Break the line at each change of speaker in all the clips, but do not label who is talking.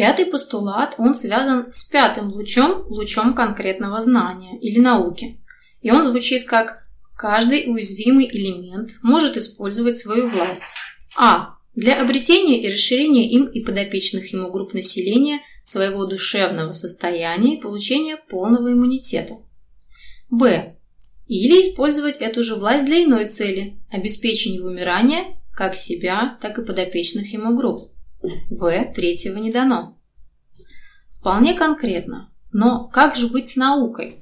Пятый постулат, он связан с пятым лучом конкретного знания или науки. И он звучит как: каждый уязвимый элемент может использовать свою власть. Для обретения и расширения им и подопечных ему групп населения своего душевного состояния и получения полного иммунитета. Или использовать эту же власть для иной цели – обеспечения вымирания как себя, так и подопечных ему групп. Третьего не дано. Вполне конкретно. Но как же быть с наукой?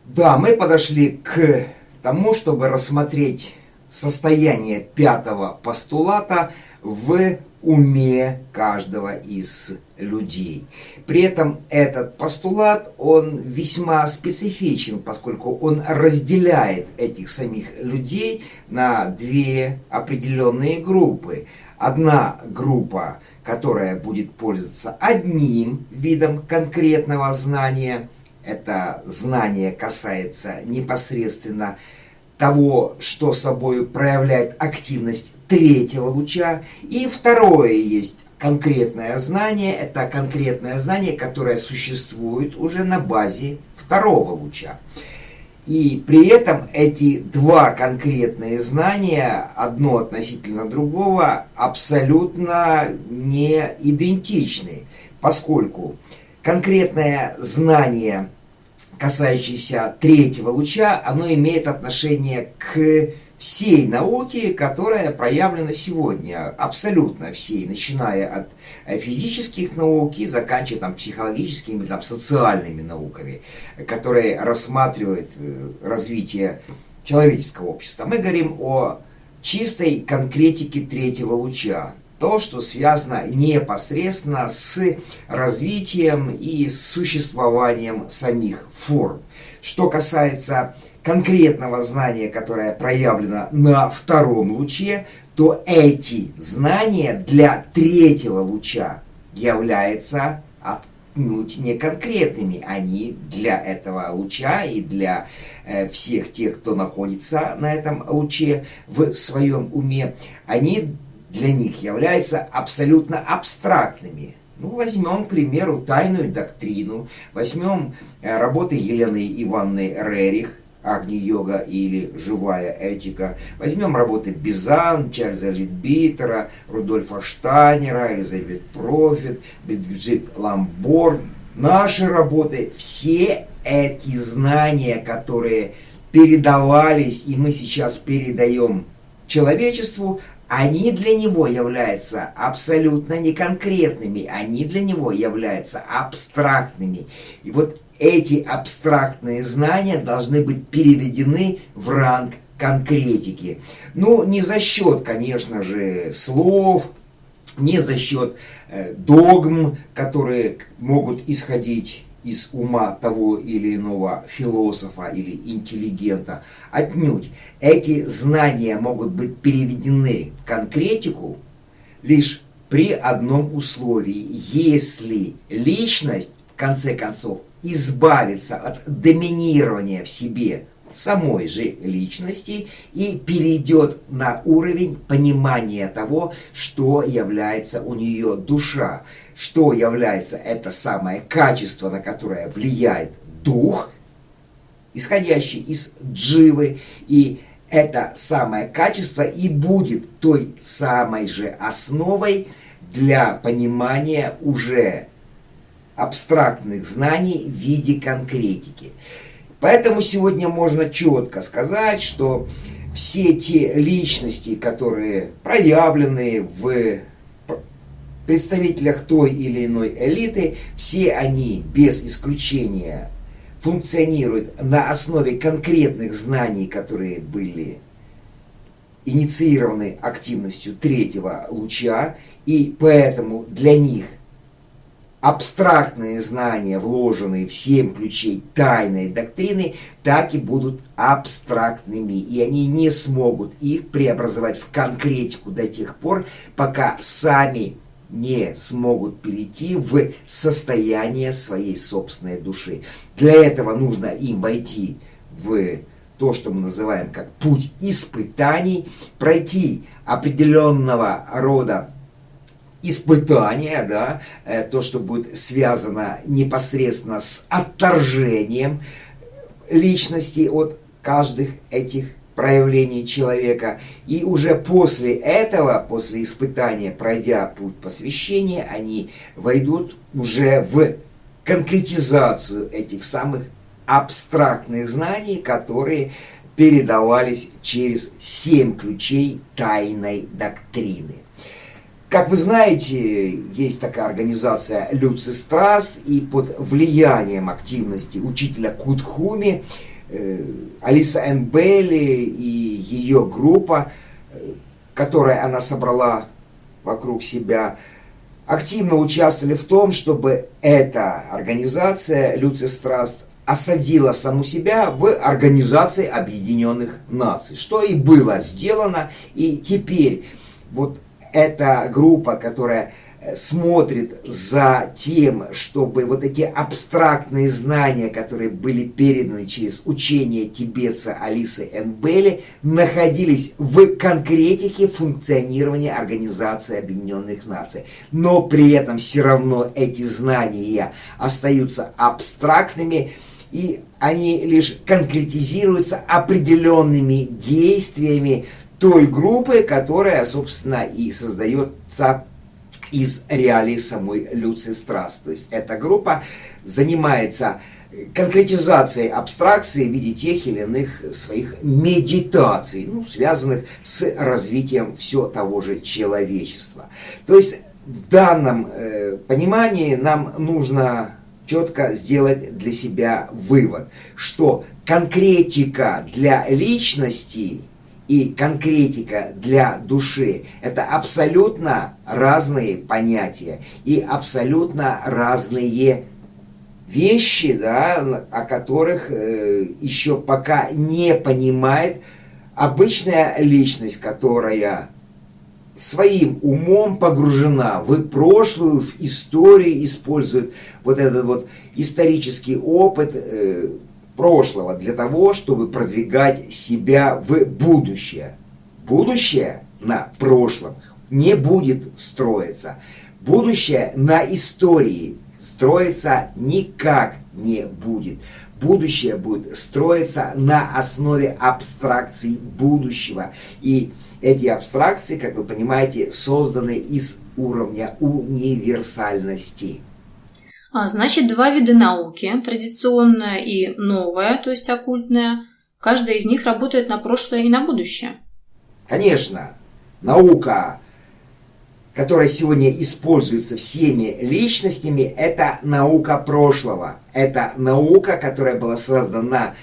Да, мы подошли к тому, чтобы рассмотреть состояние пятого постулата в уме каждого из людей. При этом этот постулат, он весьма специфичен, поскольку он разделяет этих самих людей на две определенные группы. Одна группа, которая будет пользоваться одним видом конкретного знания, это знание касается непосредственно того, что собой проявляет активность третьего луча. И второе есть конкретное знание. Это конкретное знание, которое существует уже на базе второго луча. И при этом эти два конкретные знания, одно относительно другого, абсолютно не идентичны, поскольку конкретное знание, касающееся третьего луча, оно имеет отношение к всей науке, которая проявлена сегодня, абсолютно всей, начиная от физических наук и заканчивая психологическими, социальными науками, которые рассматривают развитие человеческого общества. Мы говорим о чистой конкретике третьего луча. То, что связано непосредственно с развитием и существованием самих форм. Что касается конкретного знания, которое проявлено на втором луче, то эти знания для третьего луча являются отнюдь не конкретными. Они для этого луча и для всех тех, кто находится на этом луче в своем уме, они для них являются абсолютно абстрактными. Возьмем, к примеру, тайную доктрину, возьмем работы Елены Ивановны Рерих, Агни-йога или живая этика, возьмем работы Бизан, Чарльза Литбитера, Рудольфа Штайнера, Элизабет Профит, Бриджит Ламборн. Наши работы, все эти знания, которые передавались и мы сейчас передаем человечеству, они для него являются абсолютно неконкретными, они для него являются абстрактными. И вот эти абстрактные знания должны быть переведены в ранг конкретики. Не за счет, конечно же, слов, не за счет догм, которые могут исходить из ума того или иного философа или интеллигента. Отнюдь. Эти знания могут быть переведены в конкретику лишь при одном условии. Если личность, в конце концов, избавится от доминирования в себе самой же личности и перейдет на уровень понимания того, что является у нее душа, что является это самое качество, на которое влияет дух, исходящий из дживы, и это самое качество и будет той самой же основой для понимания уже абстрактных знаний в виде конкретики. Поэтому сегодня можно четко сказать, что все те личности, которые проявлены в представителях той или иной элиты, все они без исключения функционируют на основе конкретных знаний, которые были инициированы активностью третьего луча, и поэтому для них абстрактные знания, вложенные в 7 ключей тайной доктрины, так и будут абстрактными. И они не смогут их преобразовать в конкретику до тех пор, пока сами не смогут перейти в состояние своей собственной души. Для этого нужно им войти в то, что мы называем как путь испытаний, пройти определенного рода испытания, да, то, что будет связано непосредственно с отторжением личности от каждых этих проявлений человека. И уже после этого, после испытания, пройдя путь посвящения, они войдут уже в конкретизацию этих самых абстрактных знаний, которые передавались через 7 ключей тайной доктрины. Как вы знаете, есть такая организация Lucis Trust, и под влиянием активности учителя Кутхуми Алиса Н. Белли и ее группа, которую она собрала вокруг себя, активно участвовали в том, чтобы эта организация Lucis Trust осадила саму себя в Организации Объединенных Наций, что и было сделано. И теперь вот эта группа, которая смотрит за тем, чтобы вот эти абстрактные знания, которые были переданы через учение тибетца Алисы Н. Белли, находились в конкретике функционирования Организации Объединенных Наций. Но при этом все равно эти знания остаются абстрактными, и они лишь конкретизируются определенными действиями той группы, которая, собственно, и создается из реалий самой Lucis Trust. То есть эта группа занимается конкретизацией абстракции в виде тех или иных своих медитаций, связанных с развитием все того же человечества. То есть в данном понимании нам нужно четко сделать для себя вывод, что конкретика для личности и конкретика для души – это абсолютно разные понятия и абсолютно разные вещи, да, о которых еще пока не понимает обычная личность, которая своим умом погружена в прошлую, в историю, использует вот этот вот исторический опыт прошлого для того, чтобы продвигать себя в будущее. Будущее на прошлом не будет строиться. Будущее на истории строиться никак не будет. Будущее будет строиться на основе абстракций будущего. И эти абстракции, как вы понимаете, созданы из уровня универсальности.
Значит, 2 вида науки, традиционная и новая, то есть оккультная. Каждая из них работает на прошлое и на будущее.
Конечно, наука, которая сегодня используется всеми личностями, это наука прошлого. Это наука, которая была создана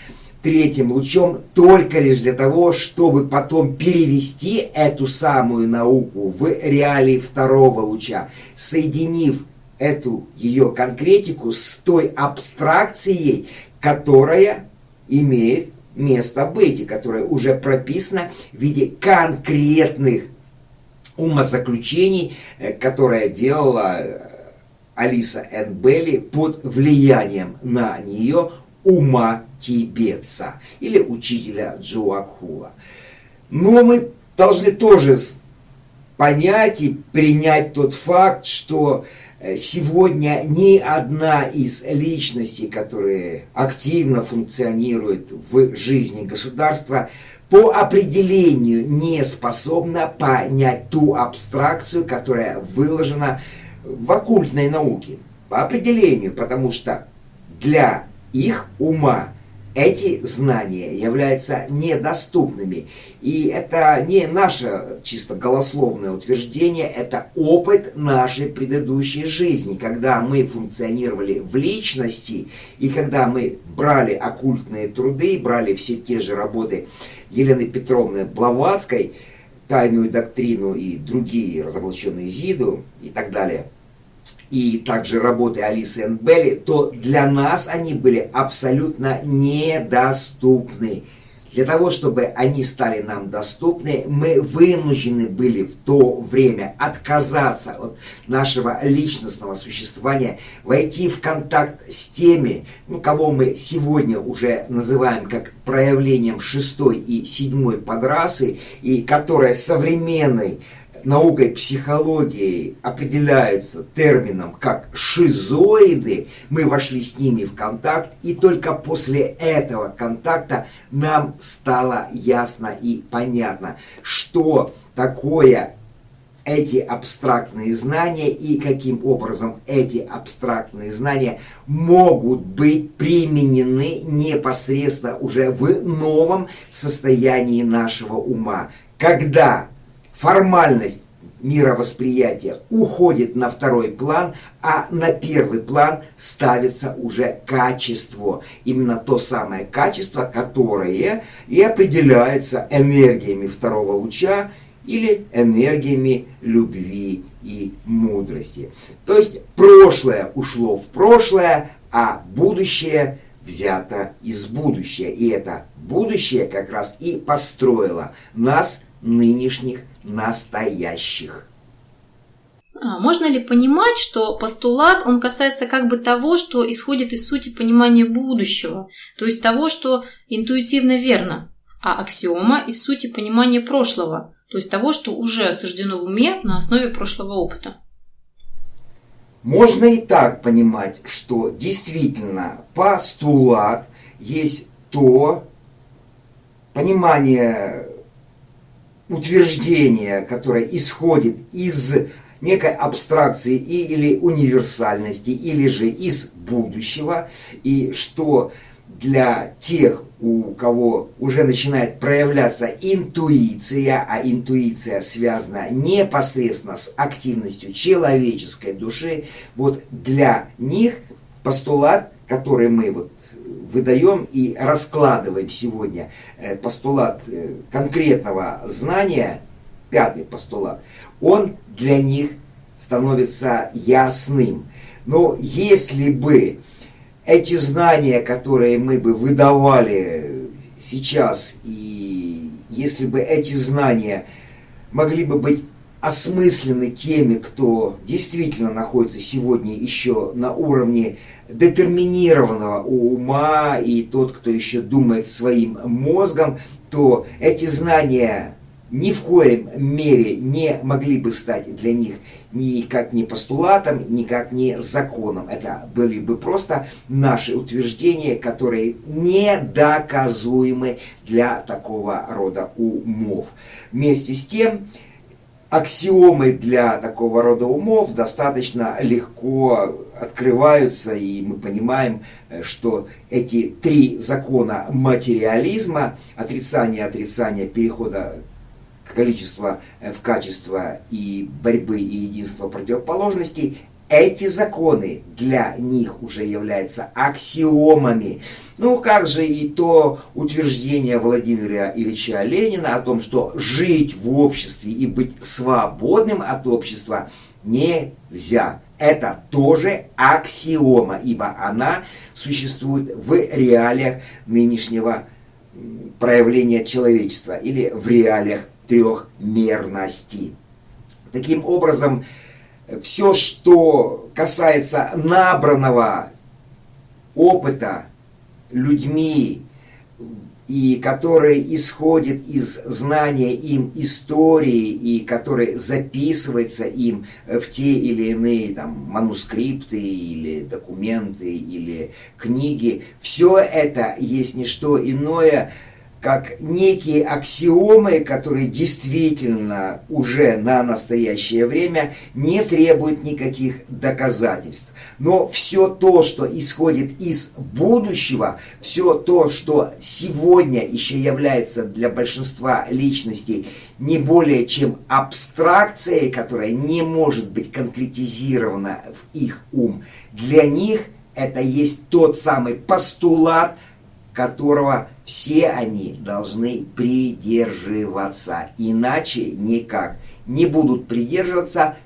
третьим лучом только лишь для того, чтобы потом перевести эту самую науку в реалии второго луча, соединив эту ее конкретику с той абстракцией, которая имеет место быть, и которая уже прописана в виде конкретных умозаключений, которые делала Алиса Н. Белли под влиянием на нее ума тибетца или учителя Джоакхула. Но мы должны тоже понять и принять тот факт, что сегодня ни одна из личностей, которые активно функционируют в жизни государства, по определению не способна понять ту абстракцию, которая выложена в оккультной науке. По определению, потому что для их ума эти знания являются недоступными. И это не наше чисто голословное утверждение, это опыт нашей предыдущей жизни, когда мы функционировали в личности, и когда мы брали оккультные труды, брали все те же работы Елены Петровны Блаватской, тайную доктрину и другие, разоблаченные Зиду и так далее, и также работы Алисы Н. Белли, то для нас они были абсолютно недоступны. Для того, чтобы они стали нам доступны, мы вынуждены были в то время отказаться от нашего личностного существования, войти в контакт с теми, кого мы сегодня уже называем как проявлением 6-й и 7-й подрасы, и которые современной наукой психологии определяются термином как шизоиды, мы вошли с ними в контакт, и только после этого контакта нам стало ясно и понятно, что такое эти абстрактные знания и каким образом эти абстрактные знания могут быть применены непосредственно уже в новом состоянии нашего ума, когда формальность мировосприятия уходит на второй план, а на первый план ставится уже качество. Именно то самое качество, которое и определяется энергиями второго луча или энергиями любви и мудрости. То есть прошлое ушло в прошлое, а будущее взято из будущего. И это будущее как раз и построило нас, нынешних, настоящих.
Можно ли понимать, что постулат, он касается как бы того, что исходит из сути понимания будущего, то есть того, что интуитивно верно, а аксиома из сути понимания прошлого, то есть того, что уже осуждено в уме на основе прошлого опыта?
Можно и так понимать, что действительно постулат есть то понимание, утверждение, которое исходит из некой абстракции или универсальности, или же из будущего, и что для тех, у кого уже начинает проявляться интуиция, а интуиция связана непосредственно с активностью человеческой души, вот для них постулат, который мы выдаем и раскладываем сегодня, постулат конкретного знания, пятый постулат, он для них становится ясным. Но если бы эти знания, которые мы бы выдавали сейчас, и если бы эти знания могли бы быть осмыслены теми, кто действительно находится сегодня еще на уровне детерминированного ума, и тот, кто еще думает своим мозгом, то эти знания ни в коем мере не могли бы стать для них никак не постулатом, никак не законом. Это были бы просто наши утверждения, которые недоказуемы для такого рода умов. Вместе с тем, аксиомы для такого рода умов достаточно легко открываются, и мы понимаем, что эти три закона материализма, отрицание перехода количества в качество и борьбы и единства противоположностей, эти законы для них уже являются аксиомами. Ну, как же и то утверждение Владимира Ильича Ленина о том, что жить в обществе и быть свободным от общества нельзя. Это тоже аксиома, ибо она существует в реалиях нынешнего проявления человечества или в реалиях трехмерности. Таким образом, все, что касается набранного опыта людьми, и который исходит из знания им истории, и который записывается им в те или иные манускрипты, или документы, или книги, все это есть не что иное, как некие аксиомы, которые действительно уже на настоящее время не требуют никаких доказательств. Но все то, что исходит из будущего, все то, что сегодня еще является для большинства личностей не более чем абстракцией, которая не может быть конкретизирована в их ум, для них это есть тот самый постулат, которого все они должны придерживаться. Иначе никак не будут придерживаться,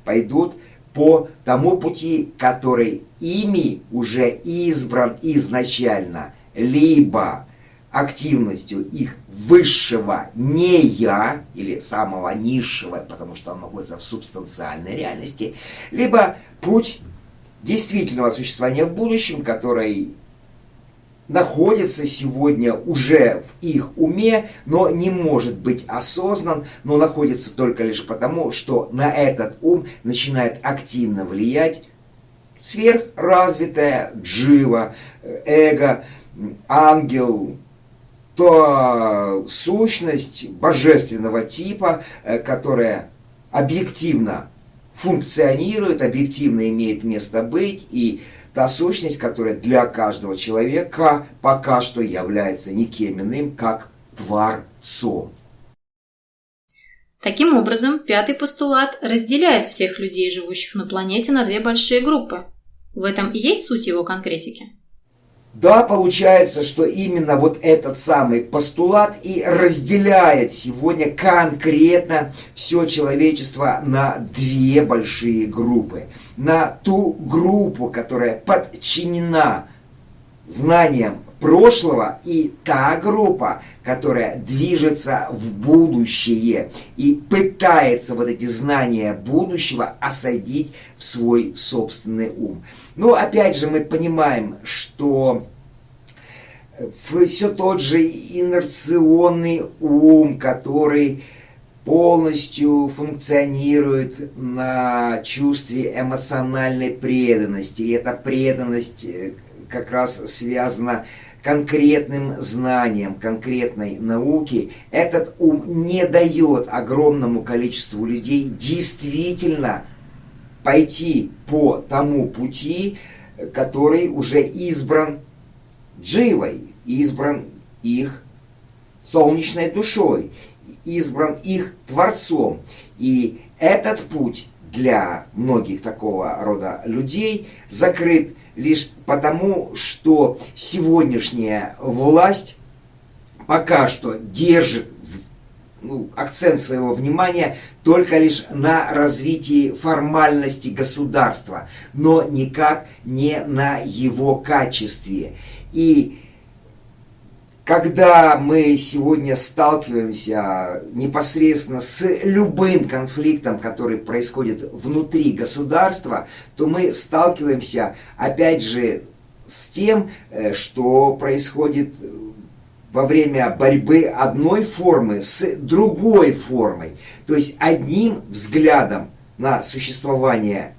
пойдут по тому пути, который ими уже избран изначально, либо активностью их высшего не-я, или самого низшего, потому что он находится в субстанциальной реальности, либо путь действительного существования в будущем, который находится сегодня уже в их уме, но не может быть осознан, но находится только лишь потому, что на этот ум начинает активно влиять сверхразвитая джива, эго, ангел, то сущность божественного типа, которая объективно функционирует, объективно имеет место быть, и та сущность, которая для каждого человека пока что является никем иным, как Творцом.
Таким образом, пятый постулат разделяет всех людей, живущих на планете, на две большие группы. В этом и есть суть его конкретики.
Да, получается, что именно вот этот самый постулат и разделяет сегодня конкретно все человечество на две большие группы. На ту группу, которая подчинена знаниям прошлого, и та группа, которая движется в будущее и пытается вот эти знания будущего осадить в свой собственный ум. Но опять же мы понимаем, что все тот же инерционный ум, который полностью функционирует на чувстве эмоциональной преданности. И эта преданность как раз связана конкретным знанием, конкретной науки. Этот ум не дает огромному количеству людей действительно пойти по тому пути, который уже избран дживой, избран их солнечной душой, избран их Творцом. И этот путь для многих такого рода людей закрыт лишь потому, что сегодняшняя власть пока что держит акцент своего внимания только лишь на развитии формальности государства, но никак не на его качестве. И когда мы сегодня сталкиваемся непосредственно с любым конфликтом, который происходит внутри государства, то мы сталкиваемся опять же с тем, что происходит во время борьбы одной формы с другой формой. То есть одним взглядом на существование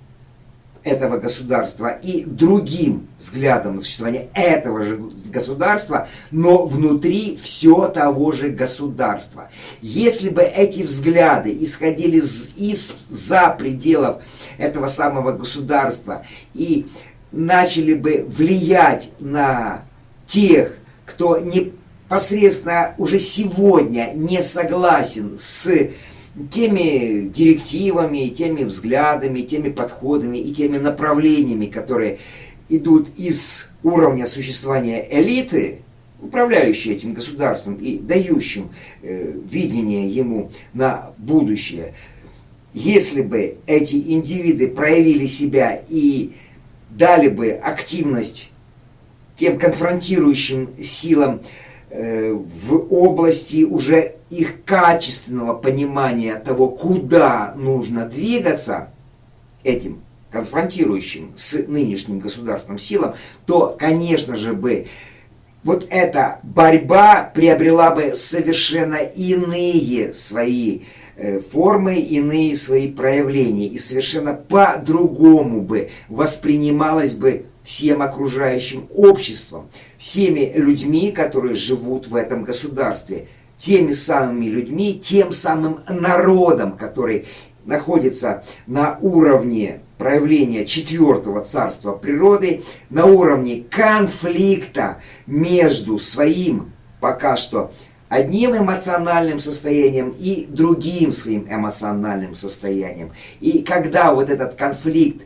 этого государства и другим взглядом на существование этого же государства, но внутри все того же государства. Если бы эти взгляды исходили из-за пределов этого самого государства и начали бы влиять на тех, кто непосредственно уже сегодня не согласен с теми директивами, теми взглядами, теми подходами и теми направлениями, которые идут из уровня существования элиты, управляющей этим государством и дающим видение ему на будущее. Если бы эти индивиды проявили себя и дали бы активность тем конфронтирующим силам в области уже их качественного понимания того, куда нужно двигаться этим конфронтирующим с нынешним государственным силам, то, конечно же, бы вот эта борьба приобрела бы совершенно иные свои формы, иные свои проявления, и совершенно по-другому бы воспринималась бы всем окружающим обществом, всеми людьми, которые живут в этом государстве, теми самыми людьми, тем самым народом, который находится на уровне проявления четвертого царства природы, на уровне конфликта между своим пока что одним эмоциональным состоянием и другим своим эмоциональным состоянием. И когда вот этот конфликт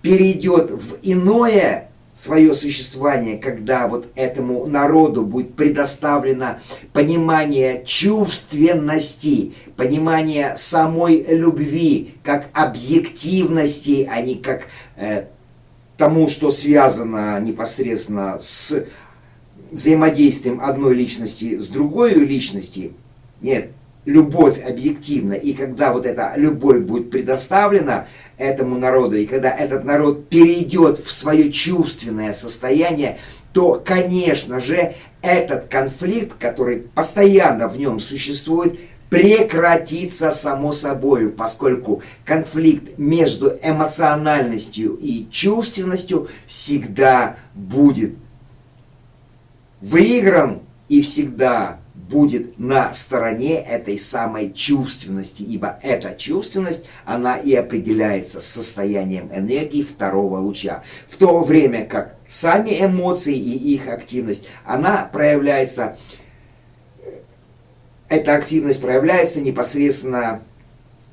перейдет в иное свое существование, когда вот этому народу будет предоставлено понимание чувственности, понимание самой любви как объективности, а не как тому, что связано непосредственно с взаимодействием одной личности с другой личностью. Нет, любовь объективна. И когда вот эта любовь будет предоставлена этому народу, и когда этот народ перейдет в свое чувственное состояние, то, конечно же, этот конфликт, который постоянно в нем существует, прекратится само собой, поскольку конфликт между эмоциональностью и чувственностью всегда будет выигран и всегда будет на стороне этой самой чувственности, ибо эта чувственность, она и определяется состоянием энергии второго луча. В то время как сами эмоции и их активность, эта активность проявляется непосредственно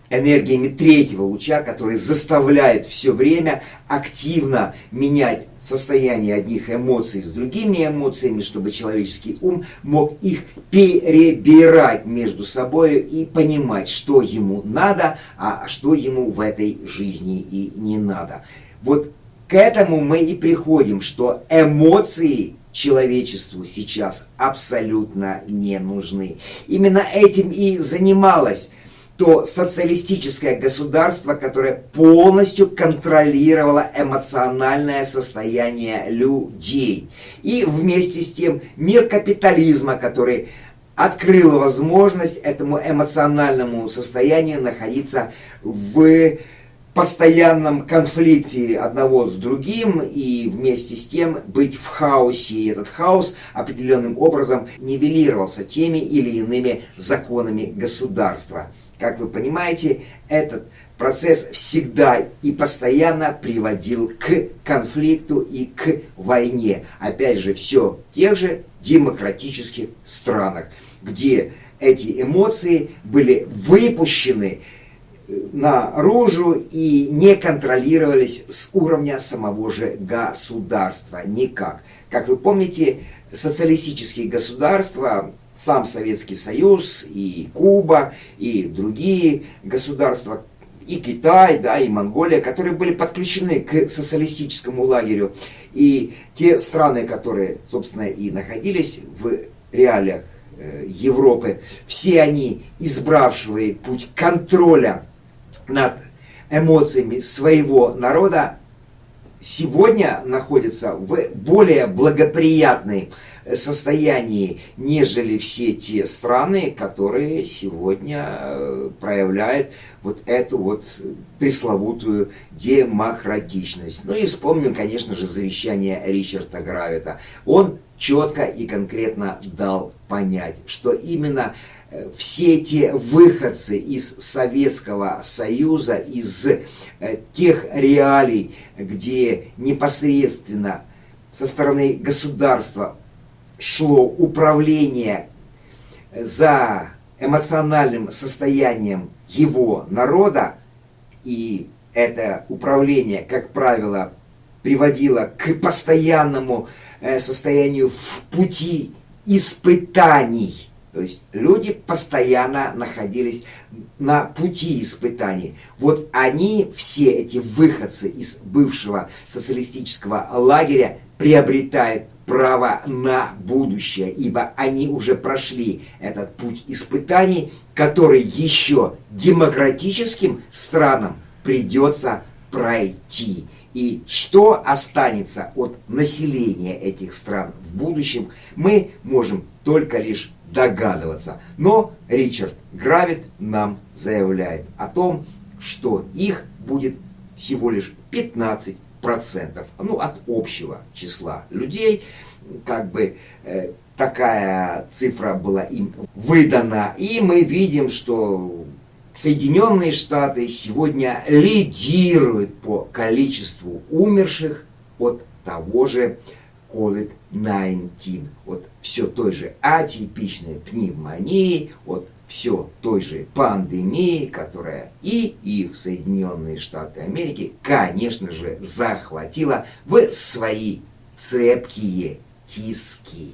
энергиями третьего луча, который заставляет все время активно менять состояние одних эмоций с другими эмоциями, чтобы человеческий ум мог их перебирать между собой и понимать, что ему надо, а что ему в этой жизни и не надо. Вот к этому мы и приходим, что эмоции человечеству сейчас абсолютно не нужны. Именно этим и занималось то социалистическое государство, которое полностью контролировало эмоциональное состояние людей. И вместе с тем мир капитализма, который открыл возможность этому эмоциональному состоянию находиться в постоянном конфликте одного с другим и вместе с тем быть в хаосе. И этот хаос определенным образом нивелировался теми или иными законами государства. Как вы понимаете, этот процесс всегда и постоянно приводил к конфликту и к войне. Опять же, все в тех же демократических странах, где эти эмоции были выпущены наружу и не контролировались с уровня самого же государства никак. Как вы помните, социалистические государства, сам Советский Союз, и Куба, и другие государства, и Китай, да, и Монголия, которые были подключены к социалистическому лагерю, и те страны, которые, собственно, и находились в реалиях Европы, все они, избравшие путь контроля над эмоциями своего народа, сегодня находятся в более благоприятной состоянии, нежели все те страны, которые сегодня проявляют вот эту вот пресловутую демократичность. Ну и вспомним, конечно же, завещание Ричарда Гравита. Он четко и конкретно дал понять, что именно все те выходцы из Советского Союза, из тех реалий, где непосредственно со стороны государства шло управление за эмоциональным состоянием его народа, и это управление, как правило, приводило к постоянному состоянию в пути испытаний. То есть люди постоянно находились на пути испытаний. Вот они, все эти выходцы из бывшего социалистического лагеря, приобретают право на будущее, ибо они уже прошли этот путь испытаний, который еще демократическим странам придется пройти. И что останется от населения этих стран в будущем, мы можем только лишь догадываться. Но Ричард Гравит нам заявляет о том, что их будет всего лишь 15%, от общего числа людей. Как бы такая цифра была им выдана. И мы видим, что Соединенные Штаты сегодня лидируют по количеству умерших от того же COVID-19, от все той же атипичной пневмонии, от все той же пандемии, которая и их Соединенные Штаты Америки, конечно же, захватила в свои цепкие тиски.